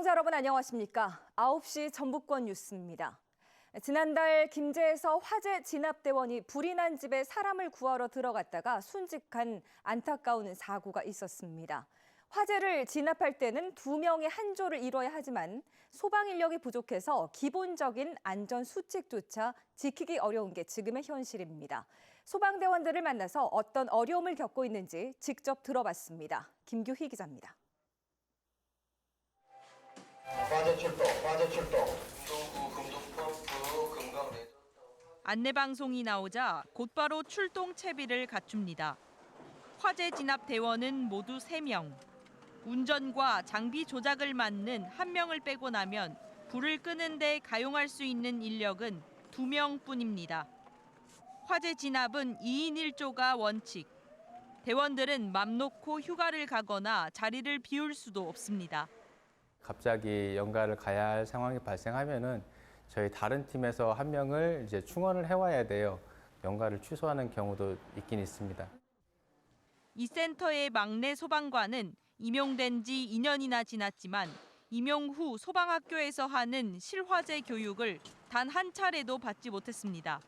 시청자 여러분 안녕하십니까? 9시 전북권 뉴스입니다. 지난달 김제에서 화재 진압대원이 불이 난 집에 사람을 구하러 들어갔다가 순직한 안타까운 사고가 있었습니다. 화재를 진압할 때는 2명이 한 조를 이뤄야 하지만 소방 인력이 부족해서 기본적인 안전 수칙조차 지키기 어려운 게 지금의 현실입니다. 소방대원들을 만나서 어떤 어려움을 겪고 있는지 직접 들어봤습니다. 김규희 기자입니다. 화재 출동. 안내방송이 나오자 곧바로 출동 채비를 갖춥니다. 화재 진압 대원은 모두 3명. 운전과 장비 조작을 맡는 1명을 빼고 나면 불을 끄는 데 가용할 수 있는 인력은 2명뿐입니다. 화재 진압은 2인 1조가 원칙. 대원들은 맘 놓고 휴가를 가거나 자리를 비울 수도 없습니다. 갑자기 연가를 가야 할 상황이 발생하면은 저희 다른 팀에서 1명을 이제 충원을 해와야 돼요. 연가를 취소하는 경우도 있긴 있습니다. 이 센터의 막내 소방관은 임용된 지 2년이나 지났지만 임용 후 소방학교에서 하는 실화재 교육을 단 한 차례도 받지 못했습니다.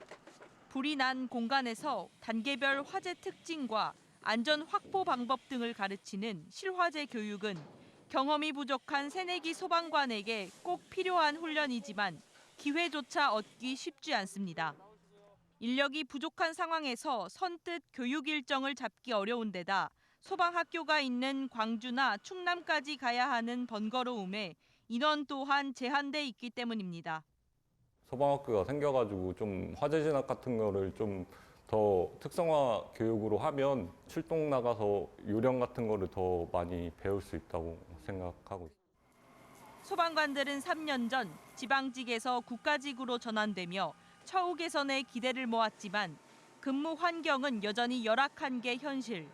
불이 난 공간에서 단계별 화재 특징과 안전 확보 방법 등을 가르치는 실화재 교육은 경험이 부족한 새내기 소방관에게 꼭 필요한 훈련이지만 기회조차 얻기 쉽지 않습니다. 인력이 부족한 상황에서 선뜻 교육 일정을 잡기 어려운 데다 소방학교가 있는 광주나 충남까지 가야 하는 번거로움에 인원 또한 제한돼 있기 때문입니다. 소방학교가 생겨가지고 좀 화재 진압 같은 거를 좀 더 특성화 교육으로 하면 출동 나가서 요령 같은 거를 더 많이 배울 수 있다고 생각하고 있습니다. 소방관들은 3년 전 지방직에서 국가직으로 전환되며 처우 개선에 기대를 모았지만 근무 환경은 여전히 열악한 게 현실.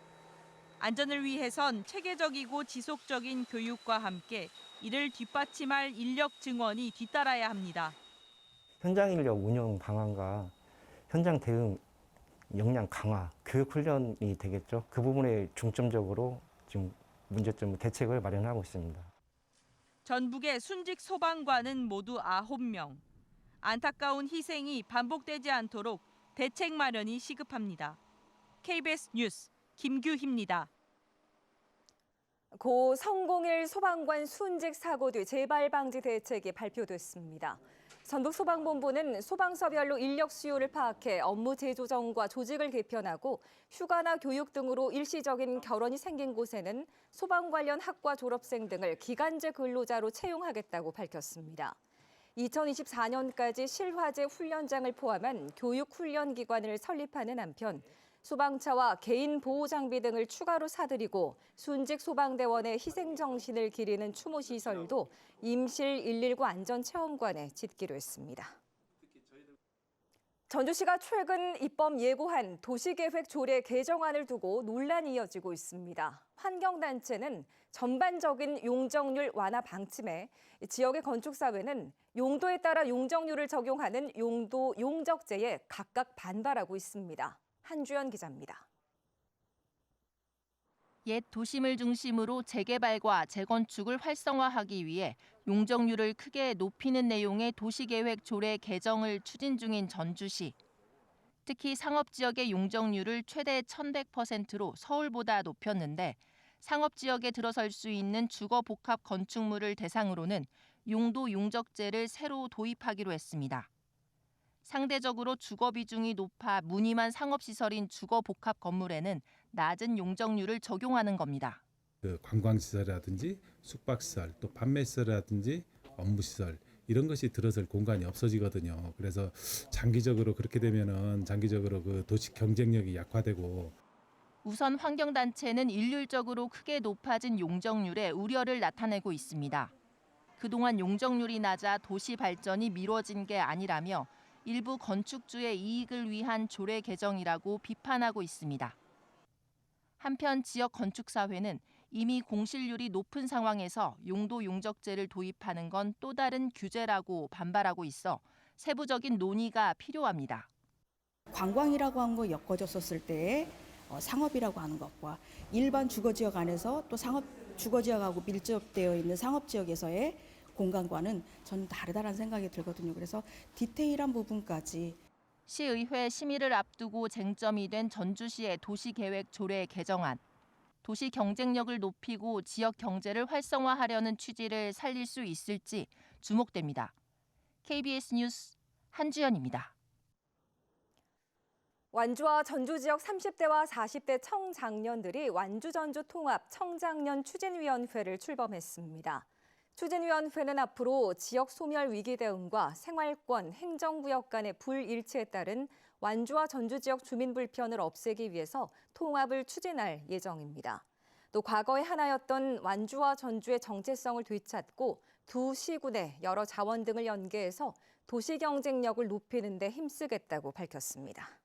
안전을 위해선 체계적이고 지속적인 교육과 함께 이를 뒷받침할 인력 증원이 뒤따라야 합니다. 현장 인력 운영 방안과 현장 대응 역량 강화, 교육 훈련이 되겠죠. 그 부분에 중점적으로 지금 문제점 대책을 마련하고 있습니다. 전북의 순직 소방관은 모두 9명. 안타까운 희생이 반복되지 않도록 대책 마련이 시급합니다. KBS 뉴스 김규희입니다. 고 성공일 소방관 순직 사고 뒤 재발 방지 대책이 발표됐습니다. 전북소방본부는 소방서별로 인력 수요를 파악해 업무 재조정과 조직을 개편하고 휴가나 교육 등으로 일시적인 결원이 생긴 곳에는 소방 관련 학과 졸업생 등을 기간제 근로자로 채용하겠다고 밝혔습니다. 2024년까지 실화재 훈련장을 포함한 교육 훈련 기관을 설립하는 한편 소방차와 개인 보호 장비 등을 추가로 사들이고 순직 소방대원의 희생 정신을 기리는 추모 시설도 임실 119 안전체험관에 짓기로 했습니다. 전주시가 최근 입법 예고한 도시계획 조례 개정안을 두고 논란이 이어지고 있습니다. 환경단체는 전반적인 용적률 완화 방침에 지역의 건축사회는 용도에 따라 용적률을 적용하는 용도 용적제에 각각 반발하고 있습니다. 한주연 기자입니다. 옛 도심을 중심으로 재개발과 재건축을 활성화하기 위해 용적률을 크게 높이는 내용의 도시계획 조례 개정을 추진 중인 전주시. 특히 상업지역의 용적률을 최대 1100%로 서울보다 높였는데 상업지역에 들어설 수 있는 주거복합 건축물을 대상으로는 용도 용적제를 새로 도입하기로 했습니다. 상대적으로 주거 비중이 높아 무늬만 상업시설인 주거복합 건물에는 낮은 용적률을 적용하는 겁니다. 관광시설이라든지 숙박시설, 또 판매시설이라든지 업무시설 이런 것이 들어설 공간이 없어지거든요. 그래서 장기적으로 그렇게 되면은 장기적으로 그 도시 경쟁력이 약화되고. 우선 환경단체는 일률적으로 크게 높아진 용적률에 우려를 나타내고 있습니다. 그동안 용적률이 낮아 도시 발전이 미뤄진 게 아니라며 일부 건축주의 이익을 위한 조례 개정이라고 비판하고 있습니다. 한편 지역 건축사회는 이미 공실률이 높은 상황에서 용도 용적제를 도입하는 건 또 다른 규제라고 반발하고 있어 세부적인 논의가 필요합니다. 관광이라고 한 거 엮어졌었을 때 상업이라고 하는 것과 일반 주거지역 안에서 또 상업 주거지역하고 밀접되어 있는 상업지역에서의 공간과는 전 다르다는 생각이 들거든요. 그래서 디테일한 부분까지 시의회 심의를 앞두고 쟁점이 된 전주시의 도시계획 조례 개정안. 도시 경쟁력을 높이고 지역 경제를 활성화하려는 취지를 살릴 수 있을지 주목됩니다. KBS 뉴스 한주연입니다. 완주와 전주 지역 30대와 40대 청장년들이 완주-전주 통합 청장년 추진위원회를 출범했습니다. 추진위원회는 앞으로 지역 소멸 위기 대응과 생활권, 행정구역 간의 불일치에 따른 완주와 전주 지역 주민 불편을 없애기 위해서 통합을 추진할 예정입니다. 또 과거의 하나였던 완주와 전주의 정체성을 되찾고 두 시군의 여러 자원 등을 연계해서 도시 경쟁력을 높이는 데 힘쓰겠다고 밝혔습니다.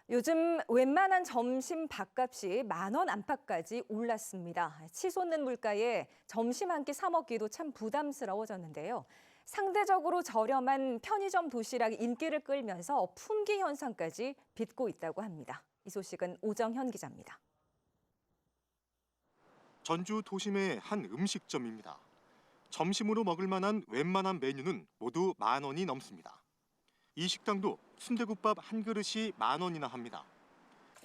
요즘 웬만한 점심 밥값이 10,000원 안팎까지 올랐습니다. 치솟는 물가에 점심 한 끼 사 먹기도 참 부담스러워졌는데요. 상대적으로 저렴한 편의점 도시락이 인기를 끌면서 품귀 현상까지 빚고 있다고 합니다. 이 소식은 오정현 기자입니다. 전주 도심의 한 음식점입니다. 점심으로 먹을 만한 웬만한 메뉴는 모두 10,000원이 넘습니다. 이 식당도 순대국밥 한 그릇이 10,000원이나 합니다.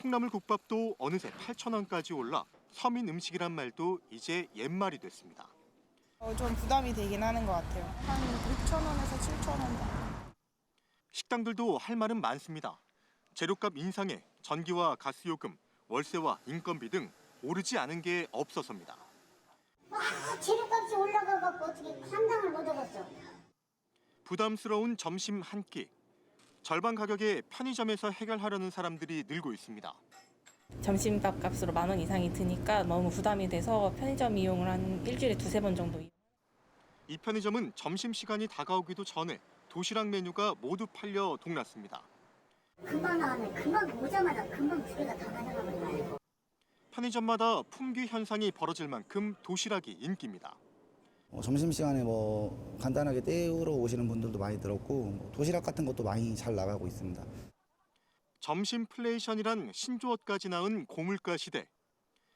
콩나물국밥도 어느새 8,000원까지 올라 서민 음식이란 말도 이제 옛말이 됐습니다. 좀 부담이 되긴 하는 것 같아요. 한 6,000원에서 7,000원. 식당들도 할 말은 많습니다. 재료값 인상에 전기와 가스요금, 월세와 인건비 등 오르지 않은 게 없어서입니다. 재료값이 올라가고 어떻게 감당을 못하겠어. 부담스러운 점심 한 끼. 절반 가격에 편의점에서 해결하려는 사람들이 늘고 있습니다. 점심밥 값으로 10,000원 이상이 드니까 너무 부담이 돼서 편의점 이용을 한 일주일에 2-3번 정도. 이 편의점은 점심시간이 다가오기도 전에 도시락 메뉴가 모두 팔려 동났습니다. 금방 나왔네. 금방 오자마자 금방 두 개가 다 가져가 버려요. 편의점마다 품귀 현상이 벌어질 만큼 도시락이 인기입니다. 점심시간에 간단하게 때우러 오시는 분들도 많이 들었고 도시락 같은 것도 많이 잘 나가고 있습니다. 점심플레이션이란 신조어까지 낳은 고물가 시대.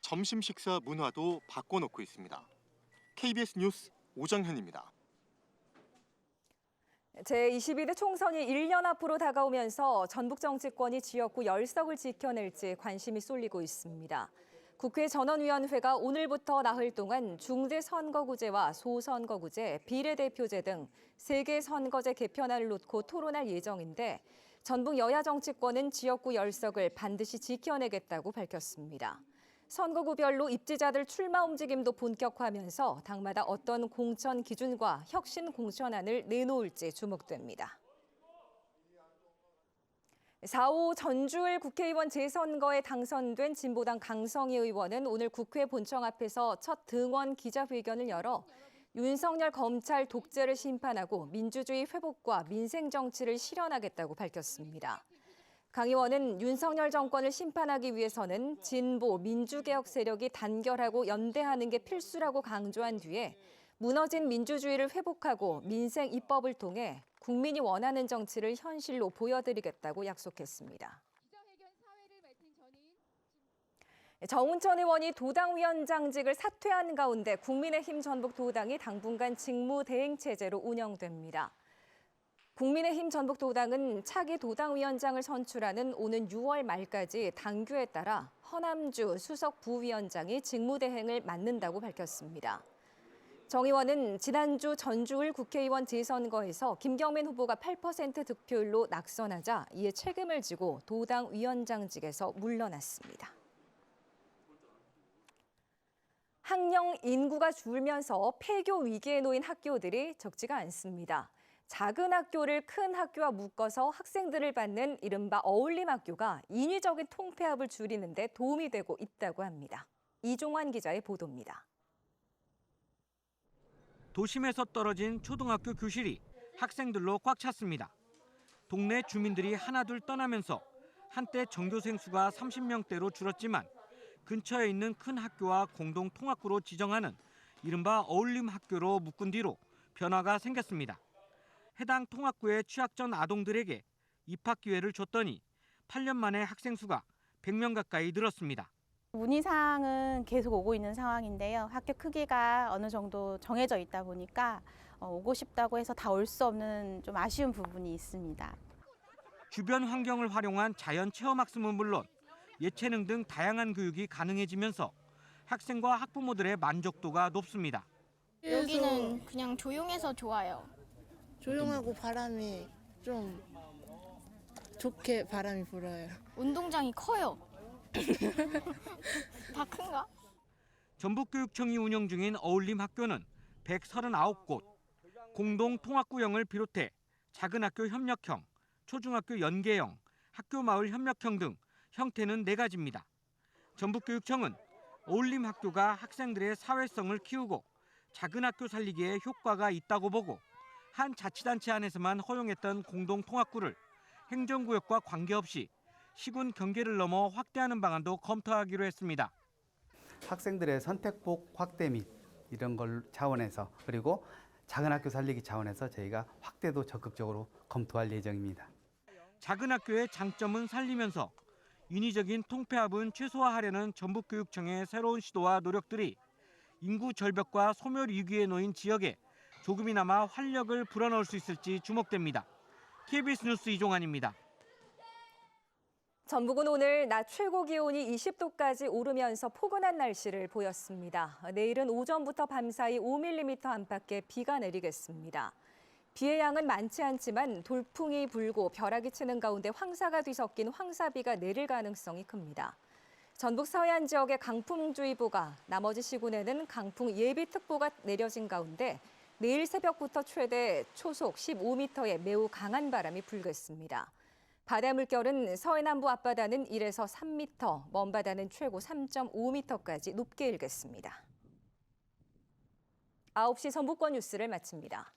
점심 식사 문화도 바꿔놓고 있습니다. KBS 뉴스 오정현입니다. 제22대 총선이 1년 앞으로 다가오면서 전북 정치권이 지역구 10석을 지켜낼지 관심이 쏠리고 있습니다. 국회 전원위원회가 오늘부터 나흘 동안 중대선거구제와 소선거구제, 비례대표제 등 3개 선거제 개편안을 놓고 토론할 예정인데 전북 여야 정치권은 지역구 10석을 반드시 지켜내겠다고 밝혔습니다. 선거구별로 입지자들 출마 움직임도 본격화하면서 당마다 어떤 공천 기준과 혁신 공천안을 내놓을지 주목됩니다. 4.5 전주을 국회의원 재선거에 당선된 진보당 강성희 의원은 오늘 국회 본청 앞에서 첫 등원 기자회견을 열어 윤석열 검찰 독재를 심판하고 민주주의 회복과 민생 정치를 실현하겠다고 밝혔습니다. 강 의원은 윤석열 정권을 심판하기 위해서는 진보 민주개혁 세력이 단결하고 연대하는 게 필수라고 강조한 뒤에 무너진 민주주의를 회복하고 민생 입법을 통해 국민이 원하는 정치를 현실로 보여드리겠다고 약속했습니다. 정운천 의원이 도당위원장직을 사퇴한 가운데 국민의힘 전북도당이 당분간 직무대행체제로 운영됩니다. 국민의힘 전북도당은 차기 도당위원장을 선출하는 오는 6월 말까지 당규에 따라 허남주 수석 부위원장이 직무대행을 맡는다고 밝혔습니다. 정 의원은 지난주 전주을 국회의원 재선거에서 김경민 후보가 8% 득표율로 낙선하자 이에 책임을 지고 도당위원장직에서 물러났습니다. 학령 인구가 줄면서 폐교 위기에 놓인 학교들이 적지가 않습니다. 작은 학교를 큰 학교와 묶어서 학생들을 받는 이른바 어울림학교가 인위적인 통폐합을 줄이는 데 도움이 되고 있다고 합니다. 이종환 기자의 보도입니다. 도심에서 떨어진 초등학교 교실이 학생들로 꽉 찼습니다. 동네 주민들이 하나둘 떠나면서 한때 전교생 수가 30명대로 줄었지만 근처에 있는 큰 학교와 공동 통학구로 지정하는 이른바 어울림 학교로 묶은 뒤로 변화가 생겼습니다. 해당 통학구에 취학 전 아동들에게 입학 기회를 줬더니 8년 만에 학생 수가 100명 가까이 늘었습니다. 문의사항은 계속 오고 있는 상황인데요. 학교 크기가 어느 정도 정해져 있다 보니까 오고 싶다고 해서 다 올 수 없는 좀 아쉬운 부분이 있습니다. 주변 환경을 활용한 자연 체험학습은 물론 예체능 등 다양한 교육이 가능해지면서 학생과 학부모들의 만족도가 높습니다. 여기는 그냥 조용해서 좋아요. 조용하고 바람이 좀 좋게 바람이 불어요. 운동장이 커요. 다 큰가? 전북교육청이 운영 중인 어울림 학교는 139곳, 공동 통학구형을 비롯해 작은 학교 협력형, 초중학교 연계형, 학교 마을 협력형 등 형태는 4가지입니다. 전북교육청은 어울림 학교가 학생들의 사회성을 키우고 작은 학교 살리기에 효과가 있다고 보고 한 자치단체 안에서만 허용했던 공동 통학구를 행정구역과 관계없이 시군 경계를 넘어 확대하는 방안도 검토하기로 했습니다. 학생들의 선택폭 확대 및 이런 걸 차원에서 그리고 작은 학교 살리기 차원에서 저희가 확대도 적극적으로 검토할 예정입니다. 작은 학교의 장점은 살리면서 인위적인 통폐합은 최소화하려는 전북교육청의 새로운 시도와 노력들이 인구 절벽과 소멸 위기에 놓인 지역에 조금이나마 활력을 불어넣을 수 있을지 주목됩니다. KBS 뉴스 이종환입니다. 전북은 오늘 낮 최고 기온이 20도까지 오르면서 포근한 날씨를 보였습니다. 내일은 오전부터 밤사이 5mm 안팎의 비가 내리겠습니다. 비의 양은 많지 않지만 돌풍이 불고 벼락이 치는 가운데 황사가 뒤섞인 황사비가 내릴 가능성이 큽니다. 전북 서해안 지역에 강풍주의보가, 나머지 시군에는 강풍 예비특보가 내려진 가운데 내일 새벽부터 최대 초속 15m의 매우 강한 바람이 불겠습니다. 바다 물결은 서해남부 앞바다는 1에서 3m, 먼바다는 최고 3.5m까지 높게 일겠습니다. 9시 전북권 뉴스를 마칩니다.